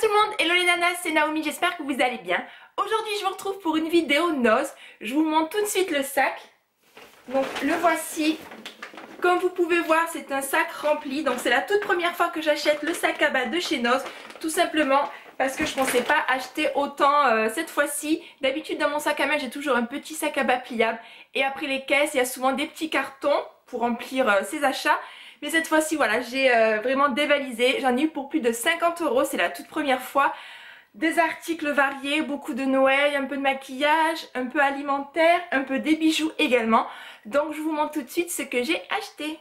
tout le monde, hello les nanas, c'est Naomi, j'espère que vous allez bien. Aujourd'hui je vous retrouve pour une vidéo noces. Je vous montre tout de suite le sac. Donc le voici. Comme vous pouvez voir, c'est un sac rempli. Donc c'est la toute première fois que j'achète le sac à bas de chez Noz. Tout simplement parce que je ne pensais pas acheter autant cette fois-ci. D'habitude dans mon sac à main j'ai toujours un petit sac à bas pliable. Et après les caisses il y a souvent des petits cartons pour remplir ses achats. Mais cette fois-ci, voilà, j'ai vraiment dévalisé. J'en ai eu pour plus de 50 €. C'est la toute première fois. Des articles variés, beaucoup de Noël, un peu de maquillage, un peu alimentaire, un peu des bijoux également. Donc je vous montre tout de suite ce que j'ai acheté.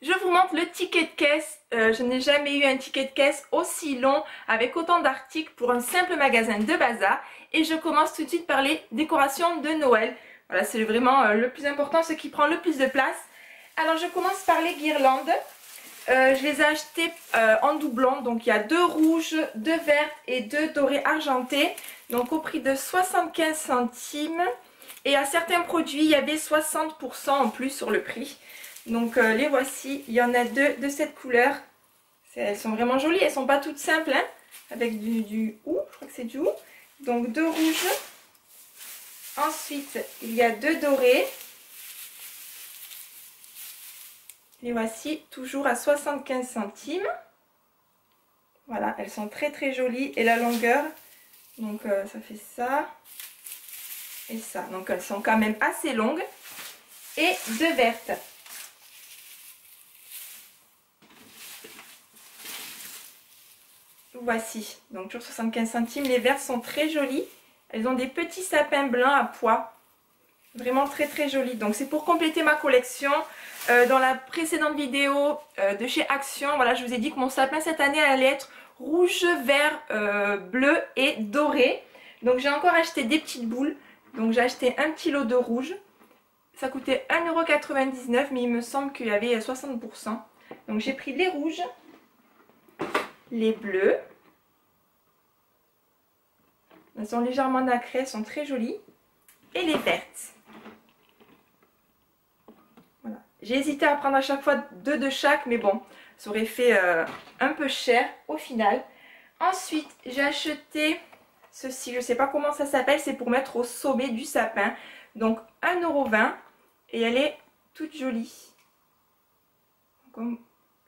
Je vous montre le ticket de caisse. Je n'ai jamais eu un ticket de caisse aussi long avec autant d'articles pour un simple magasin de bazar. Et je commence tout de suite par les décorations de Noël. Voilà, c'est vraiment le plus important, ce qui prend le plus de place. Alors je commence par les guirlandes. Je les ai achetées en doublon. Donc il y a 2 rouges, 2 vertes et 2 dorées argentées. Donc au prix de 75 centimes. Et à certains produits, il y avait 60% en plus sur le prix. Donc les voici, il y en a 2 de cette couleur. Elles sont vraiment jolies, elles sont pas toutes simples, hein, avec du hou, je crois que c'est du hou. Donc 2 rouges. Ensuite, il y a 2 dorés. Les voici, toujours à 75 centimes. Voilà, elles sont très très jolies. Et la longueur, donc ça fait ça et ça. Donc elles sont quand même assez longues. Et 2 vertes. Voici, donc toujours 75 centimes. Les vertes sont très jolies. Elles ont des petits sapins blancs à pois. Vraiment très très jolies. Donc c'est pour compléter ma collection. Dans la précédente vidéo de chez Action, voilà, je vous ai dit que mon sapin cette année allait être rouge, vert, bleu et doré. Donc j'ai encore acheté des petites boules. Donc j'ai acheté un petit lot de rouge. Ça coûtait 1,99 €, mais il me semble qu'il y avait 60%. Donc j'ai pris les rouges, les bleus. Elles sont légèrement nacrées, elles sont très jolies. Et les vertes. Voilà. J'ai hésité à prendre à chaque fois 2 de chaque, mais bon, ça aurait fait un peu cher au final. Ensuite, j'ai acheté ceci, je ne sais pas comment ça s'appelle, c'est pour mettre au sommet du sapin. Donc 1,20 € et elle est toute jolie. Comme,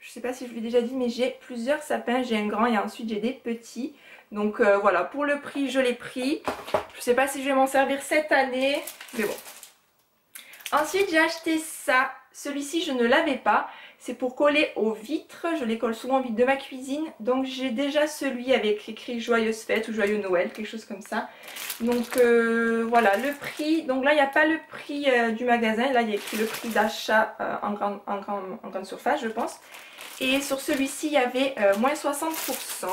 je ne sais pas si je vous l'ai déjà dit, mais j'ai plusieurs sapins. J'ai un grand et ensuite j'ai des petits. Donc voilà, pour le prix, je l'ai pris. Je ne sais pas si je vais m'en servir cette année, mais bon. Ensuite, j'ai acheté ça. Celui-ci, je ne l'avais pas. C'est pour coller aux vitres. Je les colle souvent aux vitres de ma cuisine. Donc, j'ai déjà celui avec écrit Joyeuse Fête ou Joyeux Noël, quelque chose comme ça. Donc, voilà, le prix. Donc là, il n'y a pas le prix du magasin. Là, il y a écrit le prix d'achat en grande surface, je pense. Et sur celui-ci, il y avait moins 60%.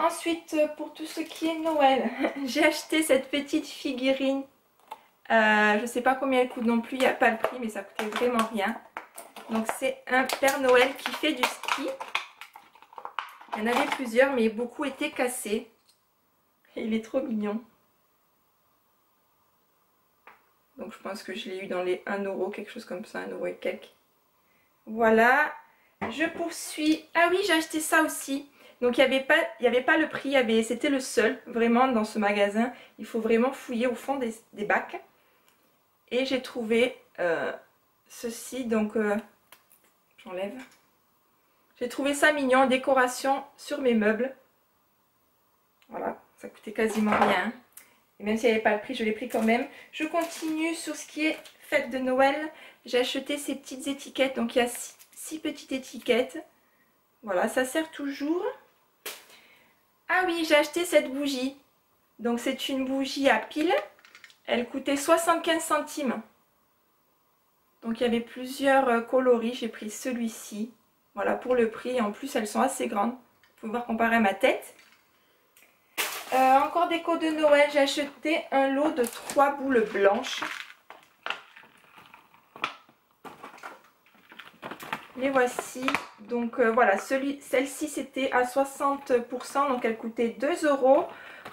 Ensuite, pour tout ce qui est Noël, j'ai acheté cette petite figurine. Je ne sais pas combien elle coûte non plus, il n'y a pas le prix, mais ça coûtait vraiment rien. Donc c'est un Père Noël qui fait du ski. Il y en avait plusieurs, mais beaucoup étaient cassés. Et il est trop mignon. Donc je pense que je l'ai eu dans les 1 €, quelque chose comme ça, 1 € et quelques. Voilà, je poursuis. Ah oui, j'ai acheté ça aussi. Donc il n'y avait pas le prix, c'était le seul, vraiment dans ce magasin. Il faut vraiment fouiller au fond des bacs. Et j'ai trouvé ceci, donc j'enlève. J'ai trouvé ça mignon en décoration sur mes meubles. Voilà, ça coûtait quasiment rien. Et même s'il n'y avait pas le prix, je l'ai pris quand même. Je continue sur ce qui est fête de Noël. J'ai acheté ces petites étiquettes, donc il y a 6 petites étiquettes. Voilà, ça sert toujours. Ah oui, j'ai acheté cette bougie. Donc c'est une bougie à pile. Elle coûtait 75 centimes. Donc il y avait plusieurs coloris. J'ai pris celui-ci. Voilà pour le prix. En plus elles sont assez grandes. Vous pouvez voir comparé à ma tête. Encore déco de Noël. J'ai acheté un lot de 3 boules blanches. Les voici. Donc voilà, celle-ci c'était à 60%. Donc elle coûtait 2 €.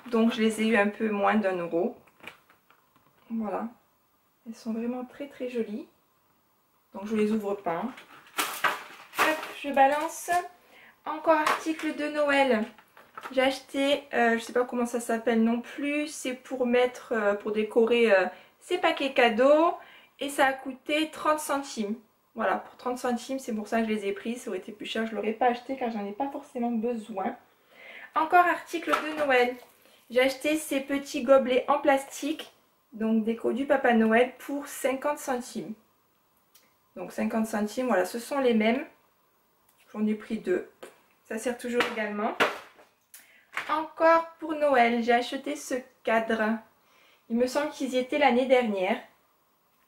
Donc je les ai eu un peu moins d'1 €. Voilà. Elles sont vraiment très très jolies. Donc je les ouvre pas. Hein. Hop, je balance. Encore article de Noël. J'ai acheté, je sais pas comment ça s'appelle non plus. C'est pour mettre, pour décorer ces paquets cadeaux. Et ça a coûté 30 centimes. Voilà, pour 30 centimes, c'est pour ça que je les ai pris. Ça aurait été plus cher, je ne l'aurais pas acheté car j'en ai pas forcément besoin. Encore article de Noël. J'ai acheté ces petits gobelets en plastique. Donc déco du Papa Noël pour 50 centimes. Donc 50 centimes, voilà, ce sont les mêmes. J'en ai pris deux. Ça sert toujours également. Encore pour Noël, j'ai acheté ce cadre. Il me semble qu'ils y étaient l'année dernière.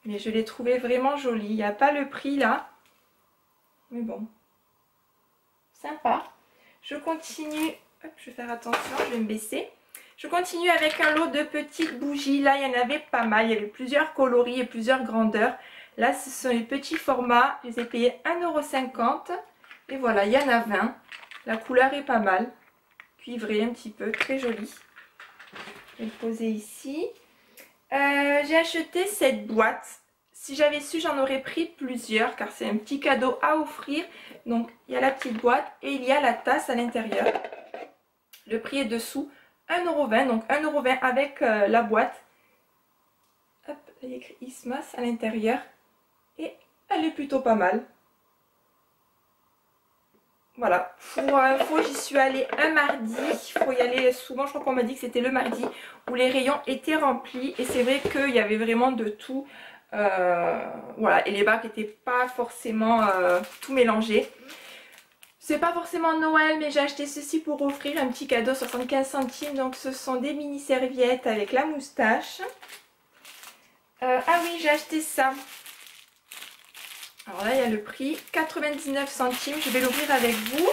Mais je l'ai trouvé vraiment joli. Il n'y a pas le prix là. Mais bon. Sympa. Je continue. Hop, je vais faire attention, je vais me baisser. Je continue avec un lot de petites bougies. Là, il y en avait pas mal. Il y avait plusieurs coloris et plusieurs grandeurs. Là, ce sont les petits formats. Je les ai payés 1,50 €. Et voilà, il y en a 20. La couleur est pas mal. Cuivré un petit peu. Très joli. Je vais le poser ici. J'ai acheté cette boîte. Si j'avais su, j'en aurais pris plusieurs car c'est un petit cadeau à offrir. Donc, il y a la petite boîte et il y a la tasse à l'intérieur. Le prix est dessous. 1,20 €, donc 1,20 € avec la boîte. Hop, il y a écrit Ismas à l'intérieur. Et elle est plutôt pas mal. Voilà, pour info, j'y suis allée un mardi. Il faut y aller souvent, je crois qu'on m'a dit que c'était le mardi où les rayons étaient remplis. Et c'est vrai qu'il y avait vraiment de tout. Voilà, et les bacs n'étaient pas forcément tout mélangés. C'est pas forcément Noël, mais j'ai acheté ceci pour offrir un petit cadeau, 75 centimes. Donc ce sont des mini serviettes avec la moustache. Ah oui, j'ai acheté ça. Alors là, il y a le prix, 99 centimes. Je vais l'ouvrir avec vous.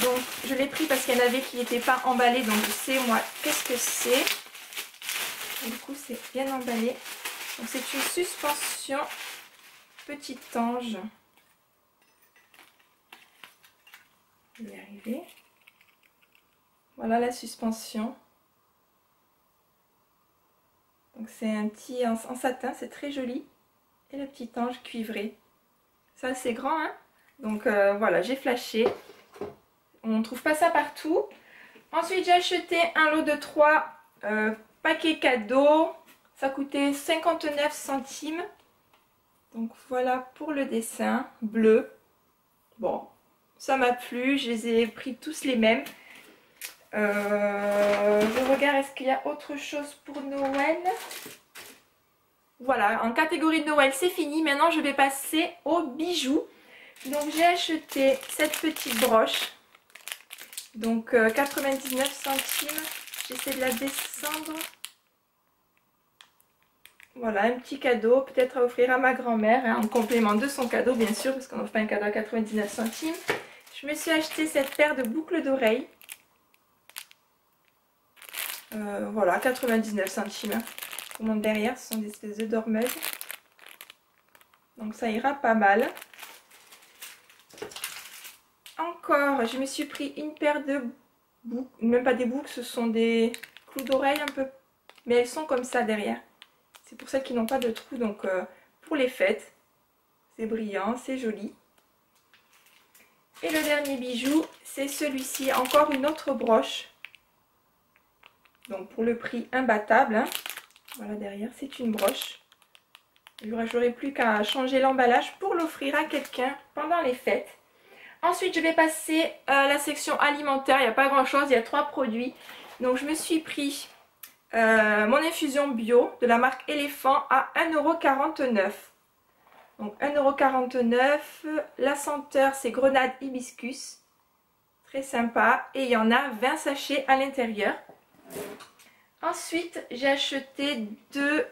Donc je l'ai pris parce qu'il y en avait qui n'étaient pas emballés. Donc je sais moi qu'est-ce que c'est. Du coup, c'est bien emballé. Donc c'est une suspension petit ange. Je vais y arriver. Voilà la suspension. Donc c'est un petit en satin, c'est très joli. Et le petit ange cuivré. Ça c'est grand, hein. Donc voilà, j'ai flashé. On ne trouve pas ça partout. Ensuite j'ai acheté un lot de 3 paquets cadeaux. Ça coûtait 59 centimes. Donc voilà pour le dessin bleu. Bon, ça m'a plu. Je les ai pris tous les mêmes. Je regarde, est-ce qu'il y a autre chose pour Noël? Voilà, en catégorie de Noël, c'est fini. Maintenant, je vais passer aux bijoux. Donc, j'ai acheté cette petite broche. Donc, 99 centimes. J'essaie de la descendre. Voilà, un petit cadeau, peut-être à offrir à ma grand-mère, hein, en complément de son cadeau, bien sûr, parce qu'on n'offre pas un cadeau à 99 centimes. Je me suis acheté cette paire de boucles d'oreilles. Voilà, 99 centimes. Je vous montre derrière, ce sont des espèces de dormeuses. Donc ça ira pas mal. Encore, je me suis pris une paire de boucles, même pas des boucles, ce sont des clous d'oreilles un peu. Mais elles sont comme ça derrière. C'est pour celles qui n'ont pas de trous, donc pour les fêtes. C'est brillant, c'est joli. Et le dernier bijou, c'est celui-ci, encore une autre broche. Donc pour le prix imbattable, hein. Voilà derrière, c'est une broche. J'aurai plus qu'à changer l'emballage pour l'offrir à quelqu'un pendant les fêtes. Ensuite, je vais passer à la section alimentaire. Il n'y a pas grand chose, il y a 3 produits. Donc je me suis pris mon infusion bio de la marque Elephant à 1,49 €. Donc 1,49 €. La senteur, c'est grenade hibiscus. Très sympa. Et il y en a 20 sachets à l'intérieur. Ensuite, j'ai acheté deux,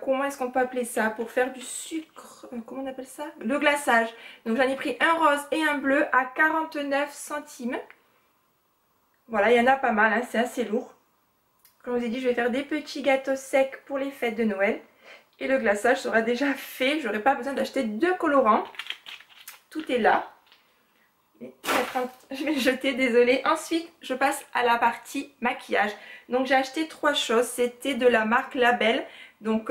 comment est-ce qu'on peut appeler ça? Pour faire du sucre, comment on appelle ça? Le glaçage. Donc j'en ai pris un rose et un bleu à 49 centimes. Voilà, il y en a pas mal, hein, c'est assez lourd. Comme je vous ai dit, je vais faire des petits gâteaux secs pour les fêtes de Noël. Et le glaçage sera déjà fait, je n'aurai pas besoin d'acheter 2 colorants. Tout est là. Je vais le jeter, désolée. Ensuite, je passe à la partie maquillage. Donc j'ai acheté 3 choses. C'était de la marque Label. Donc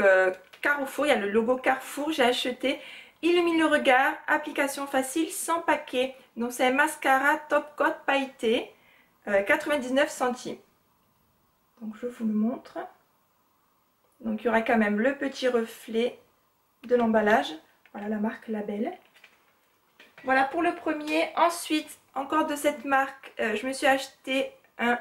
Carrefour, il y a le logo Carrefour, j'ai acheté. Illumine le regard, application facile, sans paquet. Donc c'est un mascara top coat pailleté, 99 centimes. Donc je vous le montre. Donc il y aura quand même le petit reflet de l'emballage. Voilà la marque Label. Voilà pour le premier. Ensuite, encore de cette marque, je me suis acheté un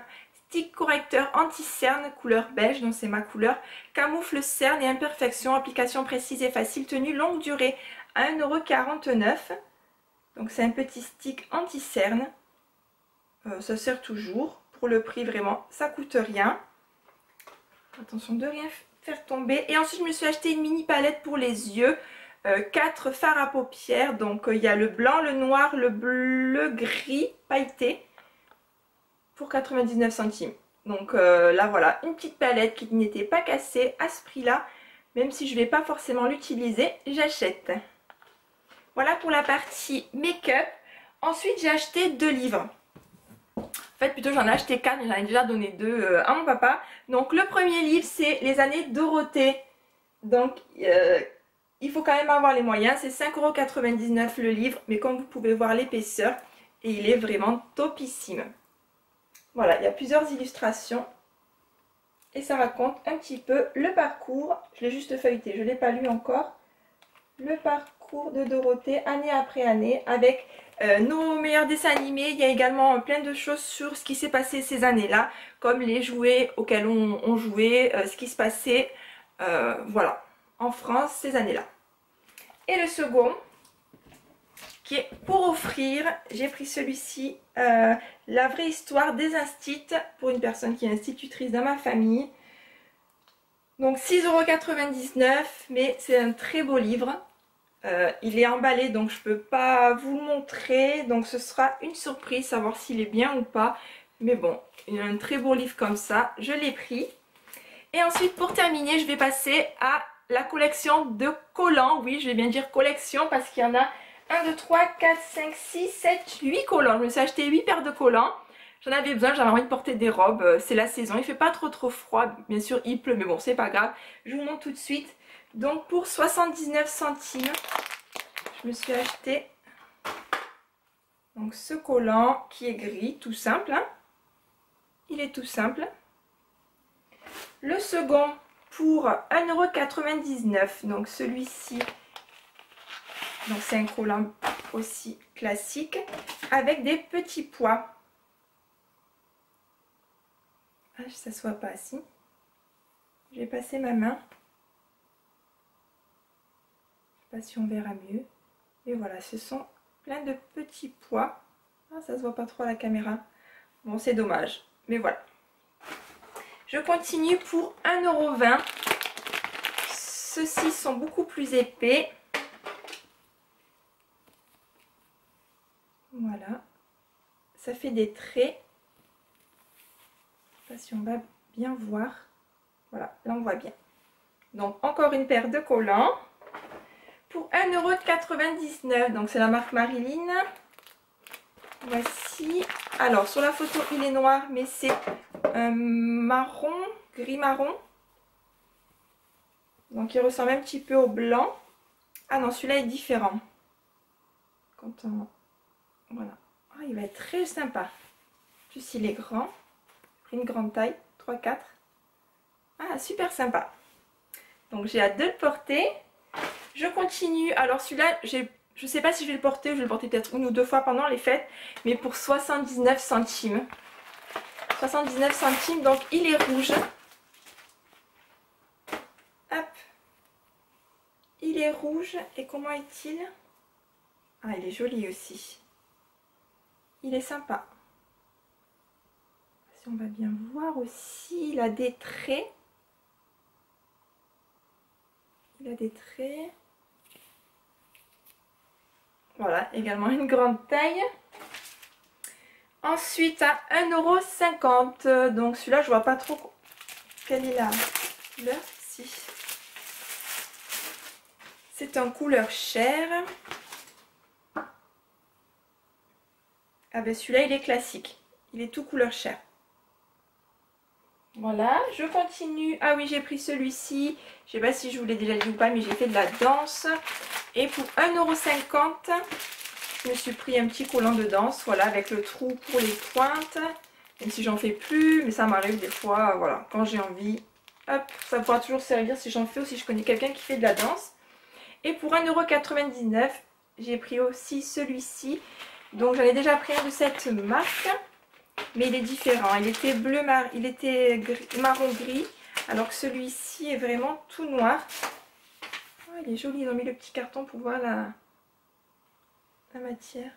stick correcteur anti-cerne couleur beige, donc c'est ma couleur. Camoufle cerne et imperfection, application précise et facile, tenue longue durée à 1,49 €. Donc c'est un petit stick anti-cerne. Ça sert toujours. Pour le prix, vraiment, ça coûte rien. Attention de rien faire tomber. Et ensuite, je me suis acheté une mini palette pour les yeux. 4 fards à paupières. Donc il y a le blanc, le noir, le bleu, gris pailleté. Pour 99 centimes. Donc là voilà, une petite palette qui n'était pas cassée à ce prix là. Même si je ne vais pas forcément l'utiliser, j'achète. Voilà pour la partie make-up. Ensuite j'ai acheté 2 livres. En fait plutôt j'en ai acheté 4, mais j'en ai déjà donné 2 à mon papa. Donc le premier livre c'est Les années Dorothée. Donc il faut quand même avoir les moyens. C'est 5,99 € le livre. Mais comme vous pouvez voir l'épaisseur. Et il est vraiment topissime. Voilà, il y a plusieurs illustrations et ça raconte un petit peu le parcours. Je l'ai juste feuilleté, je ne l'ai pas lu encore. Le parcours de Dorothée année après année avec nos meilleurs dessins animés. Il y a également plein de choses sur ce qui s'est passé ces années-là, comme les jouets auxquels on jouait, ce qui se passait voilà, en France ces années-là. Et le second, qui est pour offrir, j'ai pris celui-ci, La vraie histoire des instits, pour une personne qui est institutrice dans ma famille. Donc 6,99 €, mais c'est un très beau livre. Il est emballé, donc je ne peux pas vous le montrer, donc ce sera une surprise, savoir s'il est bien ou pas. Mais bon, il y a un très beau livre comme ça, je l'ai pris. Et ensuite, pour terminer, je vais passer à la collection de collants. Oui, je vais bien dire collection parce qu'il y en a 1, 2, 3, 4, 5, 6, 7, 8 collants. Je me suis acheté 8 paires de collants. J'en avais besoin, j'avais envie de porter des robes. C'est la saison, il fait pas trop froid. Bien sûr, il pleut, mais bon, c'est pas grave. Je vous montre tout de suite. Donc, pour 79 centimes, je me suis acheté donc, ce collant qui est gris, tout simple. Hein. Il est tout simple. Le second, pour 1,99 €. Donc, celui-ci... Donc c'est un collant aussi classique avec des petits pois. Ah, ça ne se voit pas assis. Je vais passer ma main. Je ne sais pas si on verra mieux. Et voilà, ce sont plein de petits pois. Ah, ça ne se voit pas trop à la caméra. Bon, c'est dommage. Mais voilà. Je continue pour 1,20 €. Ceux-ci sont beaucoup plus épais. Voilà, ça fait des traits. Je ne sais pas si on va bien voir. Voilà, là on voit bien. Donc encore une paire de collants pour 1,99 €. Donc c'est la marque Marilyn. Voici. Alors sur la photo il est noir, mais c'est un marron, gris marron. Donc il ressemble un petit peu au blanc. Ah non, celui-là est différent. Quand on... Voilà. Oh, il va être très sympa. En plus, il est grand. J'ai pris une grande taille. 3-4. Ah, super sympa. Donc, j'ai hâte de le porter. Je continue. Alors, celui-là, je ne sais pas si je vais le porter. Je vais le porter peut-être 1 ou 2 fois pendant les fêtes. Mais pour 79 centimes. 79 centimes. Donc, il est rouge. Hop. Il est rouge. Et comment est-il? Ah, il est joli aussi. Il est sympa. Si on va bien voir aussi, il a des traits. Il a des traits. Voilà, également une grande taille. Ensuite, à 1,50 €. Donc celui-là, je vois pas trop quelle est la couleur. Si. C'est en couleur chair. Ah ben celui-là il est classique, il est tout couleur chair. Voilà, je continue. Ah oui, j'ai pris celui-ci. Je sais pas si je vous l'ai déjà dit ou pas, mais j'ai fait de la danse. Et pour 1,50 €, je me suis pris un petit collant de danse, voilà, avec le trou pour les pointes. Même si j'en fais plus, mais ça m'arrive des fois, voilà, quand j'ai envie. Hop, ça pourra toujours servir si j'en fais ou si je connais quelqu'un qui fait de la danse. Et pour 1,99 €, j'ai pris aussi celui-ci. Donc j'en ai déjà pris un de cette marque. Mais il est différent, il était bleu, il était marron gris, alors que celui-ci est vraiment tout noir. Oh, il est joli, ils ont mis le petit carton pour voir la matière.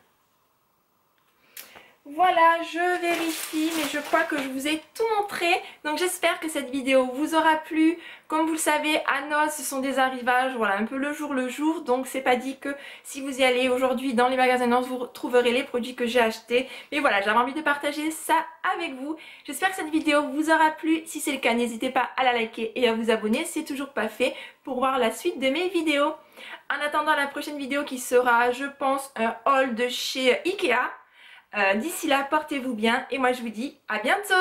Voilà, je vérifie, mais je crois que je vous ai tout montré. Donc j'espère que cette vidéo vous aura plu. Comme vous le savez, à Noces, ce sont des arrivages, voilà, un peu le jour. Donc c'est pas dit que si vous y allez aujourd'hui dans les magasins Noces, vous trouverez les produits que j'ai achetés. Mais voilà, j'avais envie de partager ça avec vous. J'espère que cette vidéo vous aura plu. Si c'est le cas, n'hésitez pas à la liker et à vous abonner si c'est toujours pas fait pour voir la suite de mes vidéos. En attendant la prochaine vidéo qui sera, je pense, un haul de chez Ikea. D'ici là, portez-vous bien et moi je vous dis à bientôt!